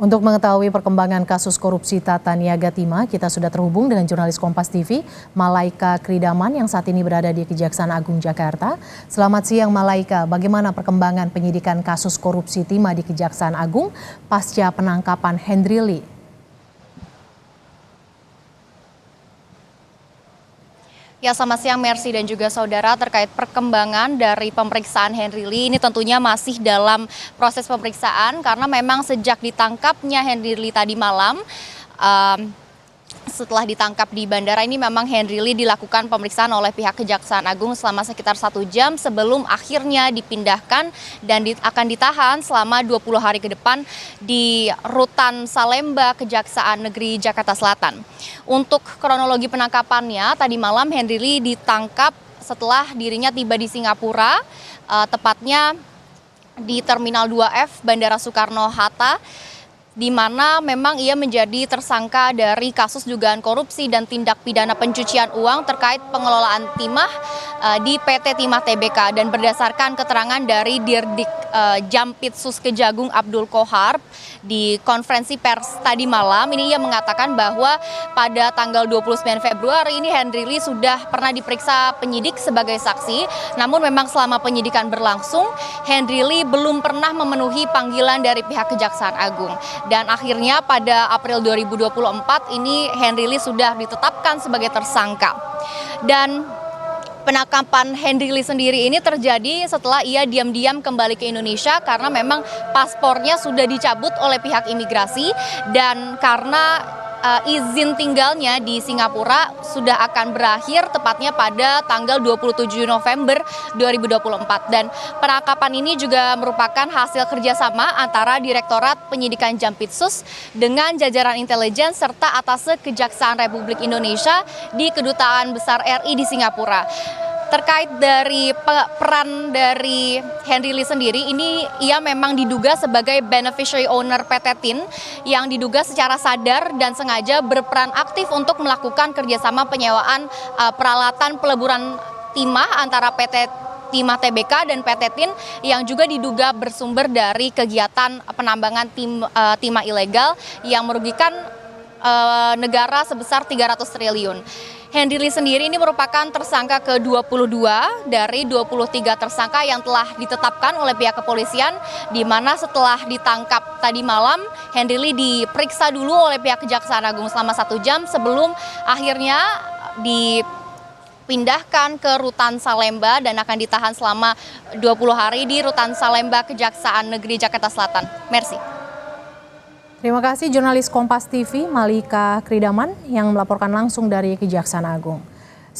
Untuk mengetahui perkembangan kasus korupsi Tata Niaga Tima, kita sudah terhubung dengan jurnalis Kompas TV, Malaika Kridaman yang saat ini berada di Kejaksaan Agung Jakarta. Selamat siang Malaika, bagaimana perkembangan penyidikan kasus korupsi Tima di Kejaksaan Agung pasca penangkapan Henry Lee? Ya, selamat siang Mercy dan juga saudara. Terkait perkembangan dari pemeriksaan Henry Lee, ini tentunya masih dalam proses pemeriksaan karena memang sejak ditangkapnya Henry Lee tadi malam, setelah ditangkap di bandara ini memang Henry Lee dilakukan pemeriksaan oleh pihak Kejaksaan Agung selama sekitar 1 jam sebelum akhirnya dipindahkan dan akan ditahan selama 20 hari ke depan di Rutan Salemba Kejaksaan Negeri Jakarta Selatan. Untuk kronologi penangkapannya, tadi malam Henry Lee ditangkap setelah dirinya tiba di Singapura, tepatnya di Terminal 2F Bandara Soekarno-Hatta, di mana memang ia menjadi tersangka dari kasus dugaan korupsi dan tindak pidana pencucian uang terkait pengelolaan timah di PT Timah Tbk. Dan berdasarkan keterangan dari Dirdik Jampitsus Kejagung Abdul Kohar di konferensi pers tadi malam, ini ia mengatakan bahwa pada tanggal 29 Februari ini Henry Lee sudah pernah diperiksa penyidik sebagai saksi, namun memang selama penyidikan berlangsung Henry Lee belum pernah memenuhi panggilan dari pihak Kejaksaan Agung. Dan akhirnya pada April 2024 ini Henry Lee sudah ditetapkan sebagai tersangka. Dan penangkapan Henry Lee sendiri ini terjadi setelah ia diam-diam kembali ke Indonesia karena memang paspornya sudah dicabut oleh pihak imigrasi dan karena izin tinggalnya di Singapura sudah akan berakhir tepatnya pada tanggal 27 November 2024. Dan penangkapan ini juga merupakan hasil kerjasama antara Direktorat Penyidikan Jampitsus dengan jajaran intelijen serta Atase Kejaksaan Republik Indonesia di Kedutaan Besar RI di Singapura. Terkait dari peran dari Henry Lee sendiri, ini ia memang diduga sebagai beneficiary owner PT TIN yang diduga secara sadar dan sengaja berperan aktif untuk melakukan kerjasama penyewaan peralatan peleburan timah antara PT Timah Tbk dan PT TIN yang juga diduga bersumber dari kegiatan penambangan timah ilegal yang merugikan negara sebesar 300 triliun. Henry Lee sendiri ini merupakan tersangka ke-22 dari 23 tersangka yang telah ditetapkan oleh pihak kepolisian, di mana setelah ditangkap tadi malam, Henry Lee diperiksa dulu oleh pihak Kejaksaan Agung selama 1 jam sebelum akhirnya dipindahkan ke Rutan Salemba dan akan ditahan selama 20 hari di Rutan Salemba Kejaksaan Negeri Jakarta Selatan. Mercy. Terima kasih jurnalis Kompas TV Malaika Kridaman yang melaporkan langsung dari Kejaksaan Agung.